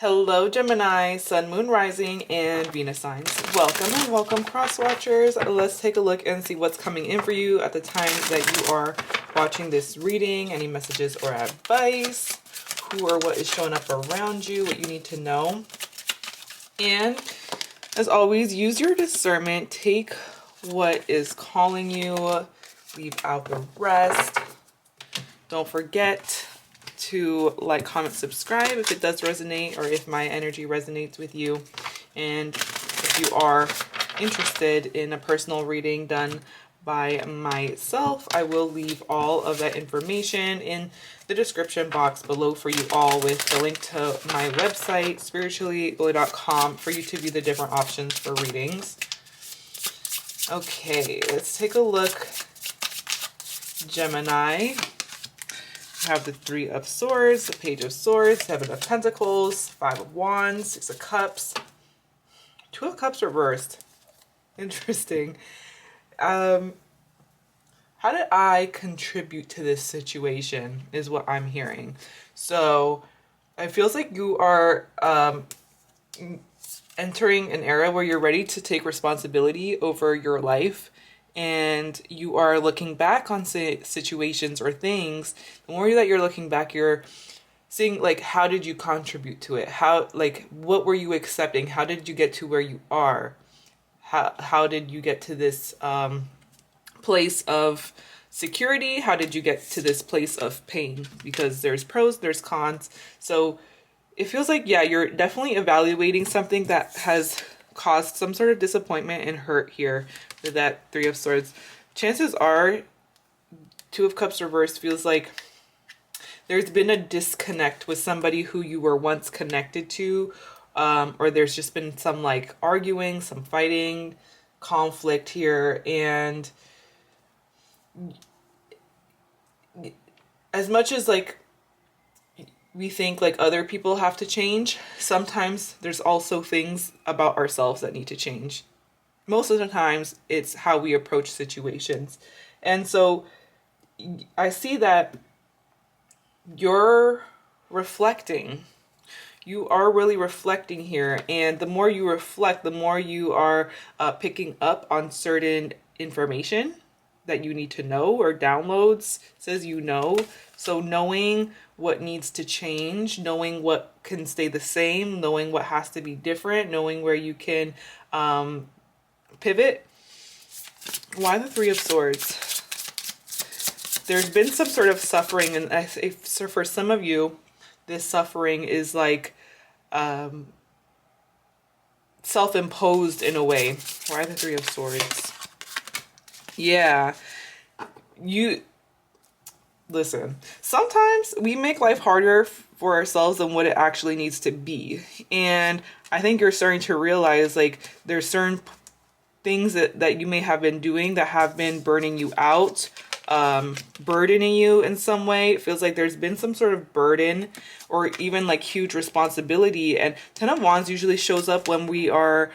Hello Gemini, Sun, Moon, Rising, and Venus signs. Welcome and welcome cross watchers. Let's take a look and see what's coming in for you at the time that you are watching this reading. Any messages or advice, who or what is showing up around you, what you need to know. And as always, use your discernment. Take what is calling you, leave out the rest. Don't forget to like, comment, subscribe if it does resonate, or if my energy resonates with you. And if you are interested in a personal reading done by myself, I will leave all of that information in the description box below for you all, with the link to my website, spirituallygoldie.com, for you to view the different options for readings. Okay, let's take a look. Gemini. Have the Three of Swords, the Page of Swords, Seven of Pentacles, Five of Wands, Six of Cups, Two of Cups reversed. Interesting. How did I contribute to this situation is what I'm hearing. So it feels like you are entering an era where you're ready to take responsibility over your life. And you are looking back on situations or things. The more that you're looking back, you're seeing, like, how did you contribute to it? How, like, what were you accepting? How did you get to where you are? How did you get to this place of security? How did you get to this place of pain? Because there's pros, there's cons. So it feels like, yeah, you're definitely evaluating something that has caused some sort of disappointment and hurt here with that Three of Swords. Chances are, Two of Cups reversed feels like there's been a disconnect with somebody who you were once connected to, or there's just been some like arguing, some fighting, conflict here. And as much as like we think like other people have to change, sometimes there's also things about ourselves that need to change. Most of the times it's how we approach situations. And so I see that you're reflecting. You are really reflecting here. And the more you reflect, the more you are picking up on certain information that you need to know, or downloads, says you know. So knowing what needs to change, knowing what can stay the same, knowing what has to be different, knowing where you can pivot. Why the Three of Swords? There's been some sort of suffering, and so for some of you, this suffering is like self-imposed in a way. Why the Three of Swords? Yeah, listen, sometimes we make life harder for ourselves than what it actually needs to be. And I think you're starting to realize, like, there's certain things that you may have been doing that have been burning you out, burdening you in some way. It feels like there's been some sort of burden or even like huge responsibility. And Ten of Wands usually shows up when we are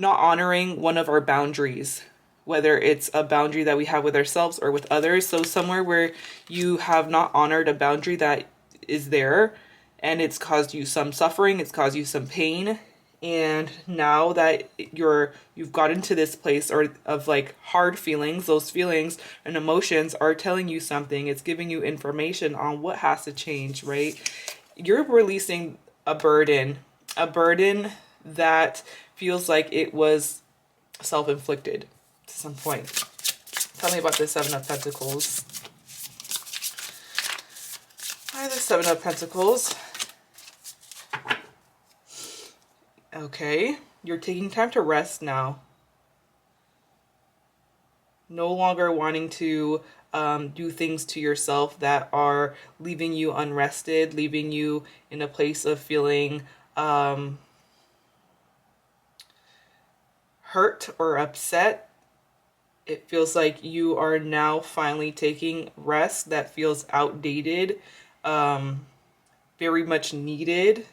not honoring one of our boundaries, whether it's a boundary that we have with ourselves or with others. So somewhere where you have not honored a boundary that is there, and it's caused you some suffering, it's caused you some pain. And now that you've gotten to this place of like hard feelings, those feelings and emotions are telling you something. It's giving you information on what has to change, right? You're releasing a burden that feels like it was self-inflicted to some point. Tell me about the Seven of Pentacles. Why the Seven of Pentacles? Okay, you're taking time to rest now. No longer wanting to do things to yourself that are leaving you unrested, leaving you in a place of feeling hurt or upset. It feels like you are now finally taking rest that feels outdated, very much needed.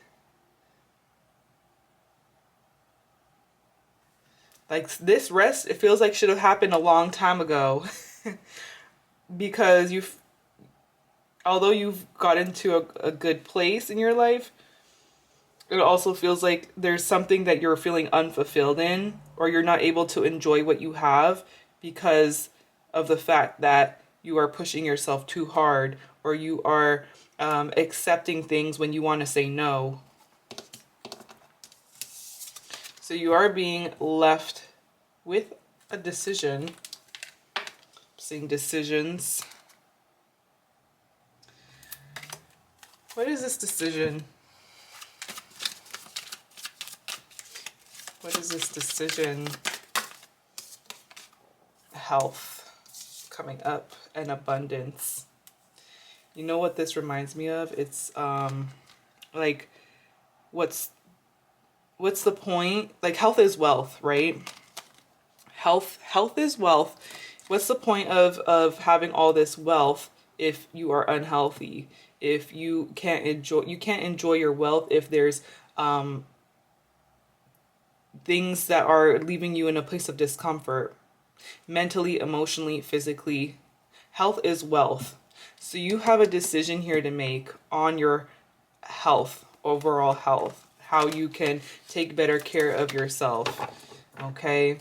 Like, this rest, it feels like should have happened a long time ago. Because although you've got into a good place in your life, it also feels like there's something that you're feeling unfulfilled in, or you're not able to enjoy what you have because of the fact that you are pushing yourself too hard, or you are accepting things when you want to say no. So you are being left with a decision. I'm seeing decisions. What is this decision? What is this decision? Health coming up and abundance. You know what this reminds me of? It's like what's the point? Like health is wealth, right? Health is wealth. What's the point of having all this wealth if you are unhealthy? If you can't enjoy your wealth if there's things that are leaving you in a place of discomfort, mentally, emotionally, physically. Health is wealth. So you have a decision here to make on your health, overall health, how you can take better care of yourself. Okay.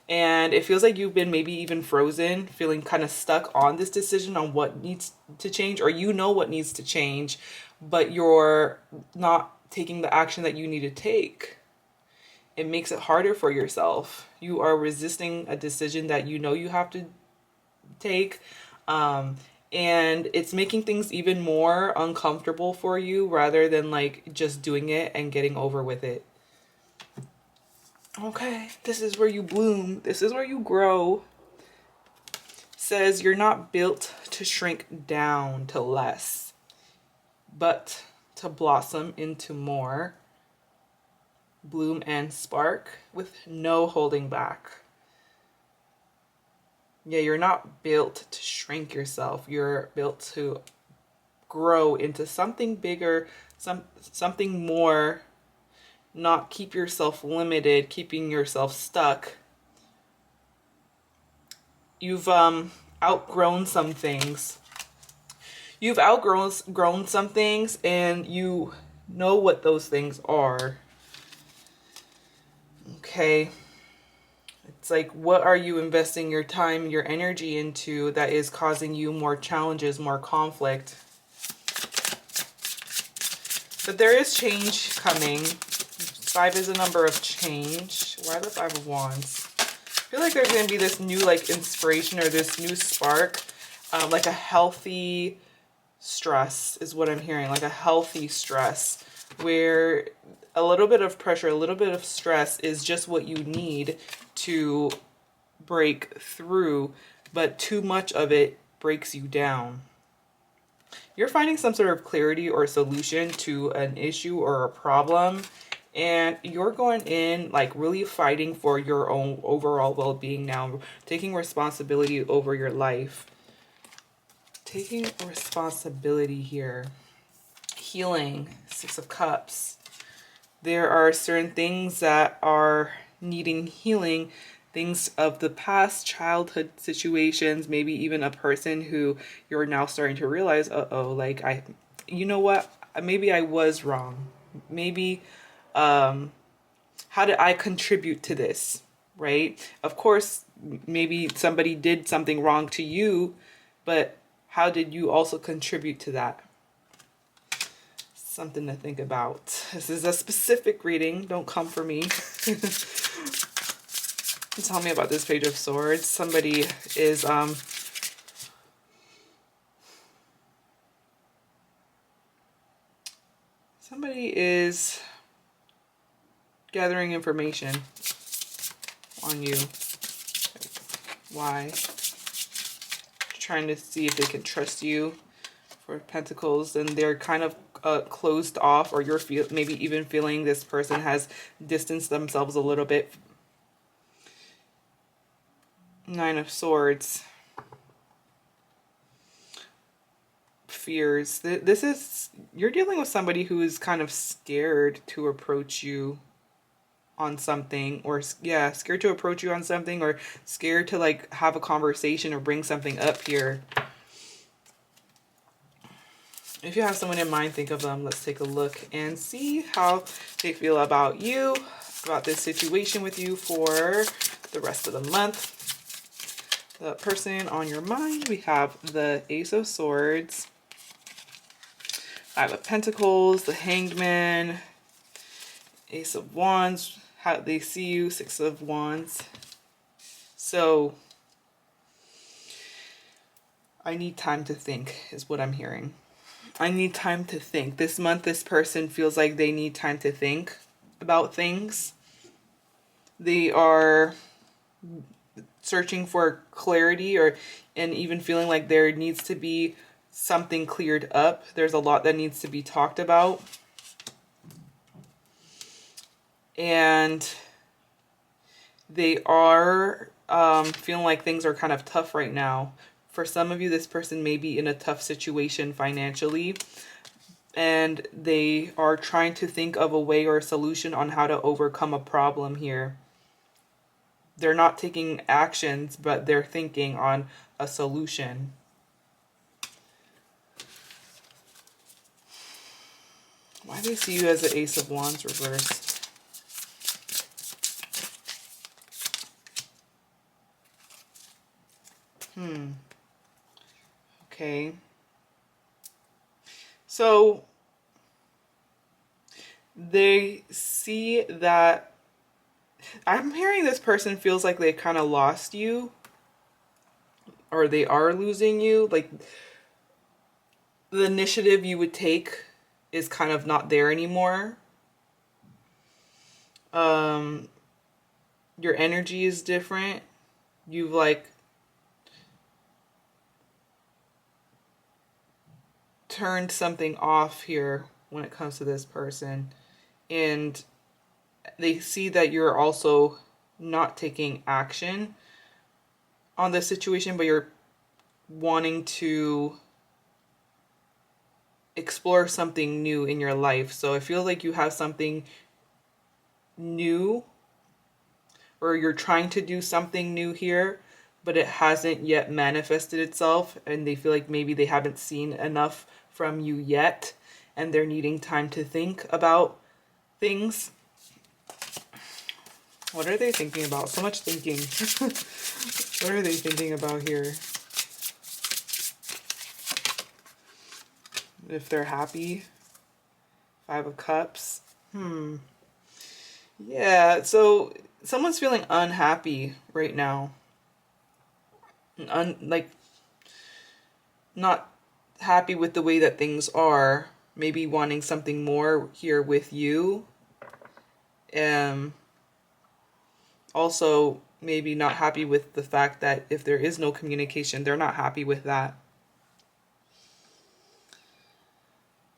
And it feels like you've been maybe even frozen, feeling kind of stuck on this decision on what needs to change, or you know what needs to change, but you're not taking the action that you need to take. It makes it harder for yourself. You are resisting a decision that you know you have to take. And it's making things even more uncomfortable for you rather than like just doing it and getting over with it. Okay, this is where you bloom. This is where you grow. Says you're not built to shrink down to less, but to blossom into more. Bloom and spark with no holding back. Yeah, you're not built to shrink yourself. You're built to grow into something bigger, something more. Not keep yourself limited, keeping yourself stuck. You've outgrown some things. You've outgrown some things, and you know what those things are. Okay. It's like, what are you investing your time, your energy into that is causing you more challenges, more conflict? But there is change coming. 5 is a number of change. Why the 5 of Wands? I feel like there's going to be this new like inspiration or this new spark. Like a healthy stress is what I'm hearing. Like a healthy stress where a little bit of pressure, a little bit of stress is just what you need to break through, but too much of it breaks you down. You're finding some sort of clarity or solution to an issue or a problem, and you're going in like really fighting for your own overall well-being now, taking responsibility over your life. Taking responsibility here. Healing, 6 of Cups. There are certain things that are needing healing, things of the past, childhood situations, maybe even a person who you're now starting to realize, like you know what, maybe I was wrong. Maybe, how did I contribute to this, right? Of course, maybe somebody did something wrong to you, but how did you also contribute to that? Something to think about. This is a specific reading. Don't come for me. Tell me about this Page of Swords. Somebody is gathering information on you. Why? Trying to see if they can trust you. For Pentacles, and they're kind of closed off, or you're maybe even feeling this person has distanced themselves a little bit. 9 of Swords. Fears. This is, you're dealing with somebody who is kind of scared to approach you on something, or yeah, scared to approach you on something, or scared to like have a conversation or bring something up here. If you have someone in mind, think of them. Let's take a look and see how they feel about you, about this situation with you for the rest of the month. The person on your mind, we have the Ace of Swords, Five of Pentacles, the Hanged Man, Ace of Wands, how they see you, Six of Wands. So I need time to think is what I'm hearing. I need time to think. This month, this person feels like they need time to think about things. They are searching for clarity, and even feeling like there needs to be something cleared up. There's a lot that needs to be talked about. And they are feeling like things are kind of tough right now. For some of you, this person may be in a tough situation financially, and they are trying to think of a way or a solution on how to overcome a problem here. They're not taking actions, but they're thinking on a solution. Why do they see you as the Ace of Wands reversed? Okay. So they see that, I'm hearing this person feels like they kind of lost you, or they are losing you. Like the initiative you would take is kind of not there anymore. Your energy is different. You've like turned something off here when it comes to this person, and they see that you're also not taking action on this situation, but you're wanting to explore something new in your life. So I feel like you have something new, or you're trying to do something new here, but it hasn't yet manifested itself, and they feel like maybe they haven't seen enough from you yet, and they're needing time to think about things. What are they thinking about? So much thinking. What are they thinking about here? If they're happy. Five of Cups. Yeah, so someone's feeling unhappy right now. Like, not happy with the way that things are. Maybe wanting something more here with you. Also, maybe not happy with the fact that if there is no communication, they're not happy with that.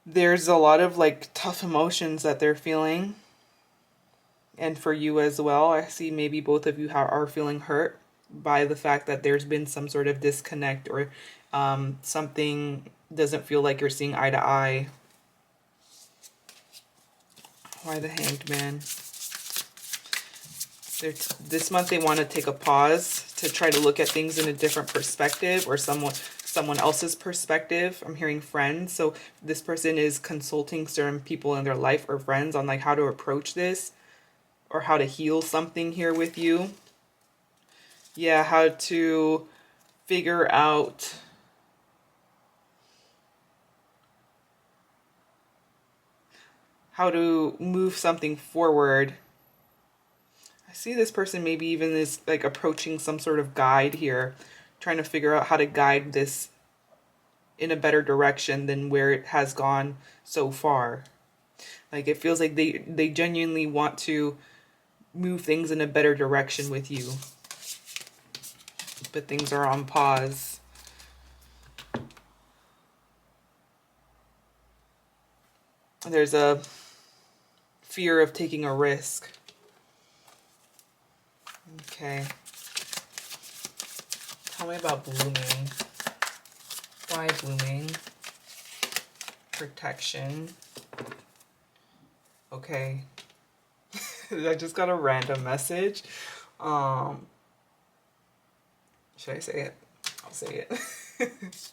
There's a lot of like tough emotions that they're feeling. And for you as well, I see maybe both of you are feeling hurt by the fact that there's been some sort of disconnect, or something doesn't feel like you're seeing eye to eye. Why the Hanged Man? This month they want to take a pause to try to look at things in a different perspective, or someone else's perspective. I'm hearing friends. So this person is consulting certain people in their life or friends on like how to approach this, or how to heal something here with you. Yeah, how to figure out how to move something forward. I see this person maybe even is like approaching some sort of guide here, trying to figure out how to guide this in a better direction than where it has gone so far. Like it feels like they genuinely want to move things in a better direction with you, but things are on pause. There's a fear of taking a risk. Okay. Tell me about blooming. Why blooming? Protection. Okay. I just got a random message. Should I say it? I'll say it.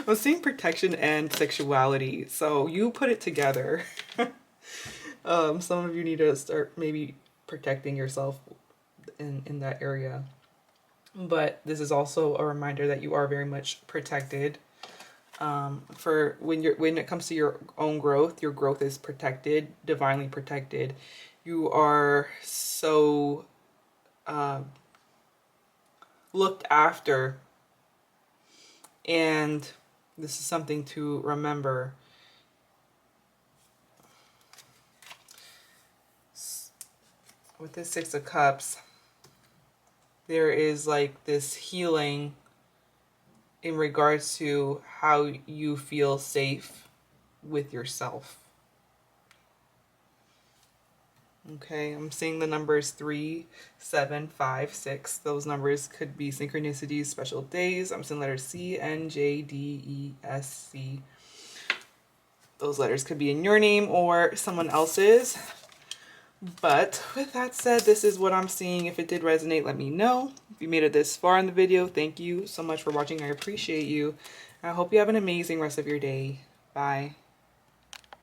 I'm seeing protection and sexuality. So you put it together. Some of you need to start maybe protecting yourself in that area. But this is also a reminder that you are very much protected. For when it comes to your own growth, your growth is protected, divinely protected. You are so looked after, and this is something to remember. With this Six of Cups, there is like this healing in regards to how you feel safe with yourself. Okay, I'm seeing the numbers 3, 7, 5, 6. Those numbers could be synchronicities, special days. I'm seeing letters C, N, J, D, E, S, C. Those letters could be in your name or someone else's. But with that said, this is what I'm seeing. If it did resonate, let me know. If you made it this far in the video, thank you so much for watching. I appreciate you. I hope you have an amazing rest of your day. Bye.